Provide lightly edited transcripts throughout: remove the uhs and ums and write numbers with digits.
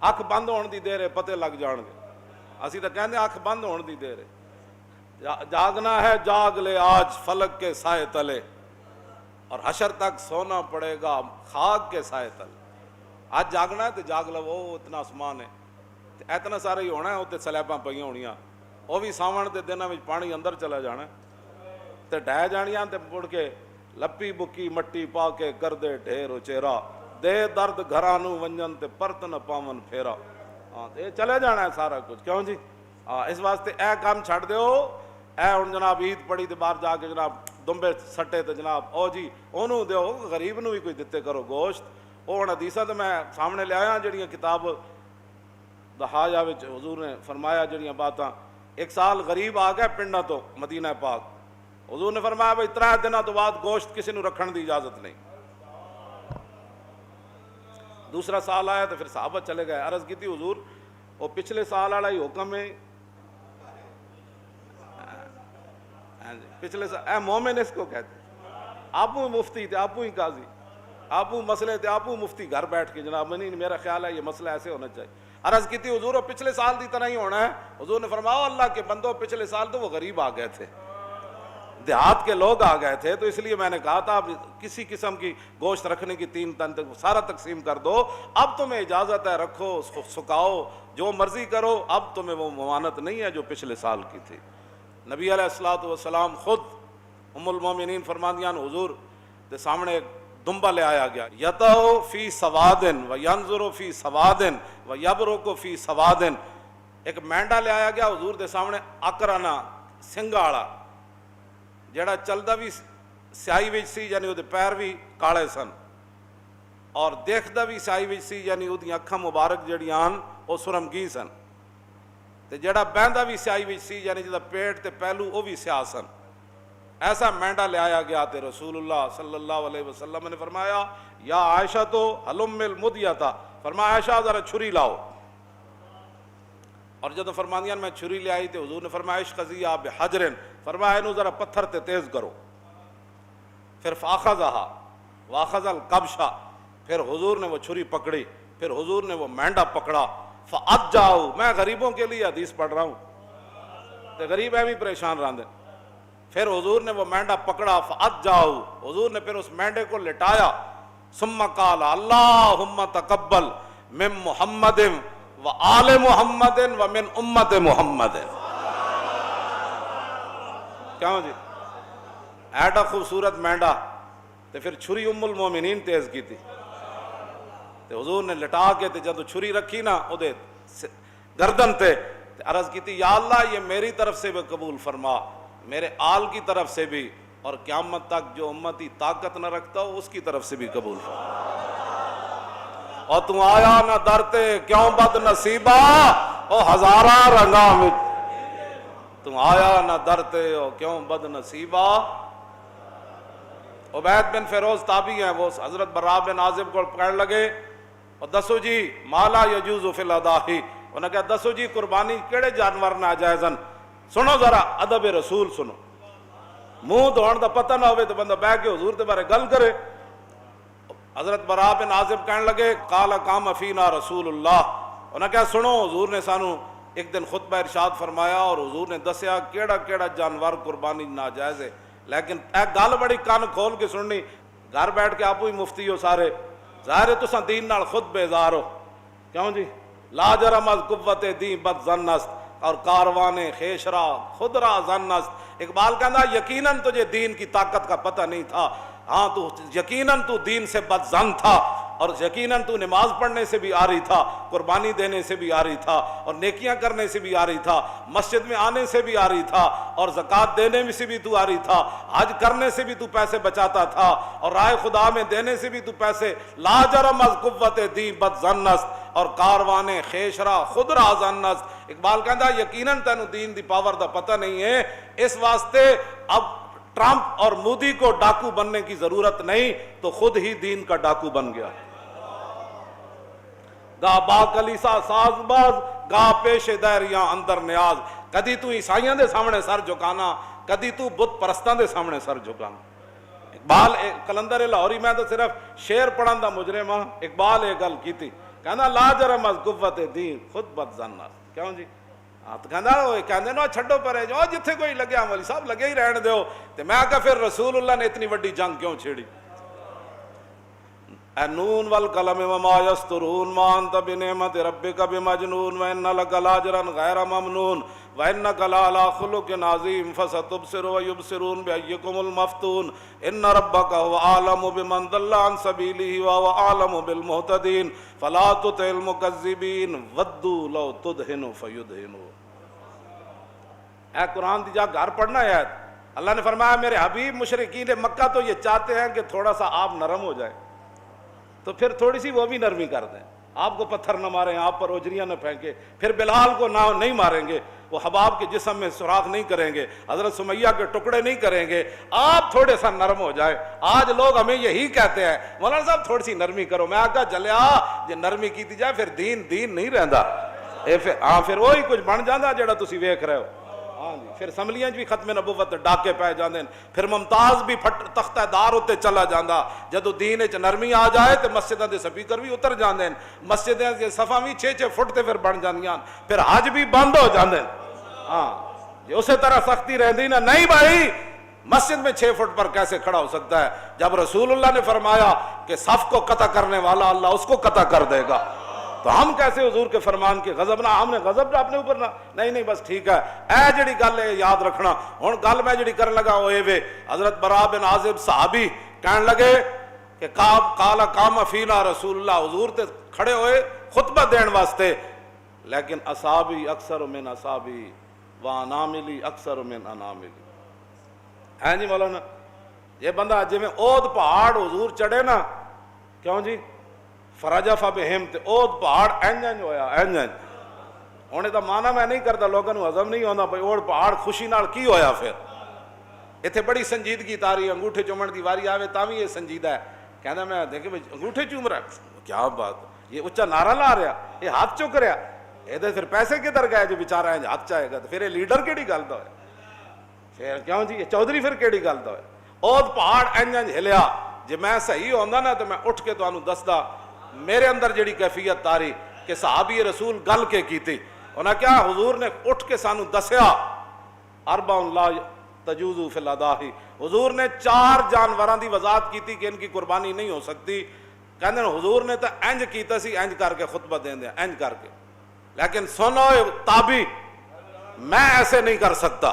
ਅੱਖ ਬੰਦ ਹੋਣ ਦੀ ਦੇਰ ਹੈ, ਪਤੇ ਲੱਗ ਜਾਣਗੇ। ਅਸੀਂ ਤਾਂ ਕਹਿੰਦੇ ਅੱਖ ਬੰਦ ਹੋਣ ਦੀ ਦੇਰ ہے۔ جاگنا ہے جاگ لے آج فلک کے سائے تلے، اور حشر تک سونا پڑے گا خاک کے سائے تلے۔ آج جاگنا ہے تو جاگ لو، وہ اتنا آسمان ہے، اتنا سارا ہی ہونا ہے، اتنے سلیباں پئیاں ہونیاں، وہ بھی ساون کے دنوں میں پانی اندر چلا جانا تے ڈہ جانیاں تے مڑ کے لپی بکی مٹی پا کے کر دے ڈھیر اچیرا، دے درد گھرانو ونجن تے پرت نہ پاون پھیرا۔ یہ چلے جانا ہے سارا کچھ، کیوں جی؟ اس واسطے اے کام چھڑ دیو۔ اے ہن جناب عید پڑی تے باہر جا کے جناب دمبے سٹے تے جناب او جی اونوں دیو، غریب نو بھی کوئی دتے کرو گوشت۔ او ہن حدیثاں تے میں سامنے لے آیا جڑیاں کتاب دہایا وچ حضور نے فرمایا جڑیاں باتاں۔ ایک سال غریب آ گئے پنڈاں تو مدینہ پاک، حضور نے فرمایا بھائی 3 دنوں تو بعد گوشت کسی نو رکھن دی اجازت نہیں۔ دوسرا سال آیا تو پھر صحابہ چلے گئے، عرض کی تھی حضور وہ پچھلے سال والا ہی حکم ہے، پچھلے سال اے مومن اس کو کہتے ہیں، آپو مفتی تھے، آپو ہی قاضی، آپو مسئلے تھے، آپو مفتی گھر بیٹھ کے جناب نہیں میرا خیال ہے یہ مسئلہ ایسے ہونا چاہیے۔ عرض کی تھی حضور وہ پچھلے سال دی طرح ہی ہونا ہے۔ حضور نے فرمایا اللہ کے بندوں پچھلے سال تو وہ غریب آ گئے تھے، دیہات کے لوگ آ گئے تھے، تو اس لیے میں نے کہا تھا اب کسی قسم کی گوشت رکھنے کی 3 تن تک سارا تقسیم کر دو، اب تمہیں اجازت ہے رکھو سکھاؤ جو مرضی کرو، اب تمہیں وہ ممانت نہیں ہے جو پچھلے سال کی تھی۔ نبی علیہ الصلوۃ والسلام خود ام المومنین فرماندیاں حضور کے سامنے ایک دمبا لے آیا گیا، یتو فی سوادن و ینظر فی سوادن و یبرک فی سوادن، ایک مینڈا لے آیا گیا حضور کے سامنے اکرانا سنگا والا، جڑا چلدا بھی سیاہی وچ سی یعنی وہ پیر بھی کالے سن، اور دیکھدا بھی سیاہی وچ سی یعنی وہ اکھاں مبارک جڑیاں وہ سرمگی سن، تے جڑا بہندا بھی سیاہی وچ سی یعنی جدا پیٹ تے پہلو وہ بھی سیاہ سن۔ ایسا مینڈا لے آیا گیا تے رسول اللہ صلی اللہ علیہ وسلم نے فرمایا یا عائشہ تو حلم المدیتا، فرمایا عائشہ ذرا چھری لاؤ، اور جب فرمانیاں میں چھری لے آئی تے حضور نے فرمایا اشخذیہ بحجرن، فرمایا انہوں ذرا پتھر تے تیز کرو، پھر فاخذہا واخذ القبشہ، پھر حضور نے وہ چھری پکڑی، پھر حضور نے وہ مینڈا پکڑا، فاجاؤ، میں غریبوں کے لیے حدیث پڑھ رہا ہوں تے غریب ایویں پریشان رہندے، پھر حضور نے وہ مینڈا پکڑا، فاجاؤ، حضور نے پھر اس مینڈے کو لٹایا، ثم قال اللہم تقبل من محمد و آل محمد و من امت محمد۔ کیوں جی ایڈا خوبصورت مینڈا تے پھر چھری ام المومنین تیز کی تھی تے حضور نے لٹا کے تے جب چھری رکھی نا او دے گردن تے عرض کی تھی یا اللہ یہ میری طرف سے بھی قبول فرما، میرے آل کی طرف سے بھی، اور قیامت تک جو امتی طاقت نہ رکھتا ہو اس کی طرف سے بھی قبول فرما۔ اور تم آیا نہ درتے کیوں بد نصیبہ او ہزارہ رنگا میں، تم آیا نہ درتے او کیوں بد نصیبہ۔ عبید بن فیروز تابعی ہیں، وہ حضرت براء بن عازب کو پکڑ لگے اور دسو جی مالا یجوز فی الاداہی، انہوں نے کہا دسو جی قربانی کیڑے جانور ناجائزن، سنو ذرا ادب رسول سنو، منہ دھوڑ دا پتہ نہ ہوئے تو بندہ بیٹھ کے حضور تے بارے گل کرے۔ حضرت براء بن عازب کہنے لگے قال قام فینا رسول اللہ، انہوں نے کہا سنو حضور نے سانو ایک دن خطبہ ارشاد فرمایا اور حضور نے دسیا کیڑا کیڑا جانور قربانی ناجائز ہے، لیکن اے گل بڑی کان کھول کے سننی، گھر بیٹھ کے آپ ہی مفتی ہو سارے، ظاہر ہے تساں دین نال خود بیزار ہو، کیوں جی لا جرم از قوت دین بد ظن است اور کاروان خیشرا خود را ظن است۔ اقبال کہنا یقیناً تجھے دین کی طاقت کا پتہ نہیں تھا، ہاں تو یقیناً تو دین سے بد ظن تھا، اور یقیناً تو نماز پڑھنے سے بھی آ رہی تھا، قربانی دینے سے بھی آ رہی تھا، اور نیکیاں کرنے سے بھی آ رہی تھا، مسجد میں آنے سے بھی آ رہی تھا، اور زکوٰۃ دینے میں سے بھی تو آ رہی تھا، حج کرنے سے بھی تو پیسے بچاتا تھا، اور رائے خدا میں دینے سے بھی تو پیسے، لا جرم از قوت دی بد ظن است اور کاروان خیشرا خود را ظن است۔ اقبال کہتا یقیناً تینوں دین دی پاور دا پتہ نہیں ہے، اس واسطے اب ٹرمپ اور مودی کو ڈاکو بننے کی ضرورت نہیں، تو خود ہی دین کا ڈاکو بن گیا۔ گا با کلیسا ساز باز گا پیش دائریاں اندر نیاز، کدی تو عیسائیاں دے سامنے سر جھکانا، کدی تو بت پرستاں دے سامنے سر جھکانا۔ اقبال کلندر لاہوری، میں تو صرف شعر پڑھن دا مجرم ہاں، اقبال ایک گل کی تھی کہنا لا جرم از قوت دین خود بد زنہ. کیوں جی؟ تو کہندے نا چھڈو پرے جو جتھے کوئی لگیا مولی صاحب لگے ہی رہن دیو. تے میں کہا پھر رسول اللہ نے اتنی وڈی جنگ کیوں چھیڑی؟ اے نون والقلم وما یسطرون ما انت بنعمت ربک بمجنون وان لک لاجرا غیر ممنون وانک لعلی خلق عظیم فستبصر ویبصرون بایکم المفتون ان ربک هو اعلم بمن ضل عن سبیلہ وهو اعلم بالمہتدین فلا تطع المکذبین ودوا لو تدہن فیدہنون. اے قرآن دی جا گھر پڑھنا ہے. اللہ نے فرمایا میرے حبیب مشرکین مکہ تو یہ چاہتے ہیں کہ تھوڑا سا آپ نرم ہو جائے, تو پھر تھوڑی سی وہ بھی نرمی کر دیں. آپ کو پتھر نہ ماریں, آپ پر اوجریاں نہ پھینکیں, پھر بلال کو نہ نہیں ماریں گے, وہ حباب کے جسم میں سوراخ نہیں کریں گے, حضرت سمیہ کے ٹکڑے نہیں کریں گے. آپ تھوڑے سا نرم ہو جائے. آج لوگ ہمیں یہی کہتے ہیں مولانا صاحب تھوڑی سی نرمی کرو. میں آگا جلیا جے نرمی کی جائے پھر دین نہیں رہندا. ہاں پھر وہی کچھ بن جاندہ جڑا تسی ویکھ رہے ہو. ہاں جی پھر اسمبلیاں بھی ختم نبوت ڈاکے پہ جاندے, پھر ممتاز بھی تختہ دار ہوتے چلا جاندہ. جدو دین وچ نرمی آ جائے تو مسجداں دے سپیکر بھی اتر جاندے, مسجداں دے صفاں بھی 6-6 فٹ تے پھر بن جاندیاں, پھر حج بھی بند ہو جاندے. ہاں جی اسی طرح سختی رہندی نا. نہیں بھائی مسجد میں 6 فٹ پر کیسے کھڑا ہو سکتا ہے جب رسول اللہ نے فرمایا کہ صف کو قطع کرنے والا اللہ اس کو قطع کر دے گا. تو ہم کیسے حضور کے فرمان کے غضب نہ, ہم نے غضب اپنے اوپر نہ. نہیں بس ٹھیک ہے. اے جڑی گل ہے یاد رکھنا. ہن گل میں جڑی کرن لگا ہوئے وے حضرت براء بن عازب صحابی کہن لگے کہ قال قام فینا رسول اللہ, حضور تے کھڑے ہوئے خطبہ دین واسطے, لیکن اصحابی اکثر من اصحابی واناملی اکثر من اناملی. ہے جی مولانا یہ بندہ جی میں اود پہاڑ حضور چڑھے نا, کیوں جی فرجف بہم تے اود پہاڑ اینج ہویا اینج. ہونے دا معنی میں نہیں کرتا, لوگوں کو ہضم نہیں ہوتا بھائی اوڑ پہاڑ خوشی نال کی ہویا. پھر اتنے بڑی سنجیدگی تاری, انگوٹھے چومن دی واری آوے تاں بھی یہ سنجیدہ ہے. کہنا میں دیکھے بھائی انگوٹھے چوم رہا ہے, کیا بات, یہ اچھا نعرہ لا رہا, یہ ہاتھ چک رہا, یہ پھر پیسے کدھر گئے جو بیچارہ ہے ہاتھ چاہے گا. تو پھر یہ لیڈر کیڑی گل دا ہے, پھر کیوں جی یہ چودھری پھر کیڑی گل دا ہے. اود پہاڑ اینج ہلیا. جی میں صحیح ہوندا نا تو میں اٹھ کے تانوں دسدا میرے اندر جڑی کیفیت تاری کہ صحابی رسول گل کے کیتی. انہاں کیا حضور نے اٹھ کے سانو دسیا اربع لا تجوز فی الاداہی. حضور نے 4 جانوراں دی وضاحت کیتی کہ ان کی قربانی نہیں ہو سکتی. کہندے حضور نے تو انج کیتا سی, انج کر کے خطبہ دیندے انج کر کے, لیکن سنو تابی میں ایسے نہیں کر سکتا,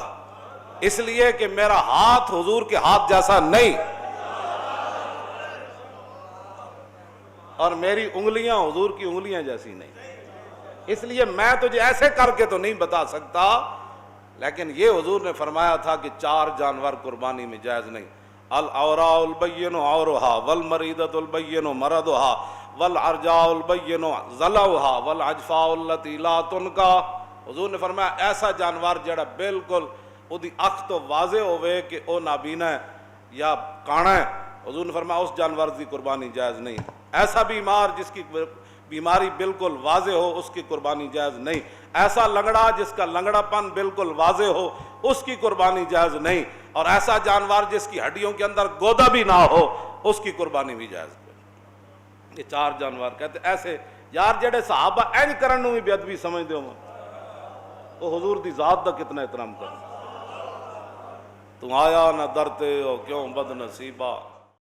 اس لیے کہ میرا ہاتھ حضور کے ہاتھ جیسا نہیں اور میری انگلیاں حضور کی انگلیاں جیسی نہیں. اس لیے میں تجھے ایسے کر کے تو نہیں بتا سکتا, لیکن یہ حضور نے فرمایا تھا کہ 4 جانور قربانی میں جائز نہیں. العوراء البین عورها والمریضۃ البین مرضها والعرجاء البین ضلعها والعجفاء التي لا تنکا. حضور نے فرمایا ایسا جانور جڑا بالکل اودی اکھ تو واضح ہوئے کہ او نابینا ہے یا کانا ہے, حضور نے فرمایا اس جانور کی قربانی جائز نہیں. ایسا بیمار جس کی بیماری بالکل واضح ہو اس کی قربانی جائز نہیں. ایسا لنگڑا جس کا لنگڑا پن بالکل واضح ہو اس کی قربانی جائز نہیں. اور ایسا جانور جس کی ہڈیوں کے اندر گودا بھی نہ ہو اس کی قربانی بھی جائز نہیں. یہ 4 جانور کہتے ایسے یار جڑے صحابہ اینج کرن نوں بھی بے ادبی سمجھدے ہو, وہ حضور دی ذات دا کتنا احترام کر. تم آیا نہ درتے ہو کیوں بد نصیبہ.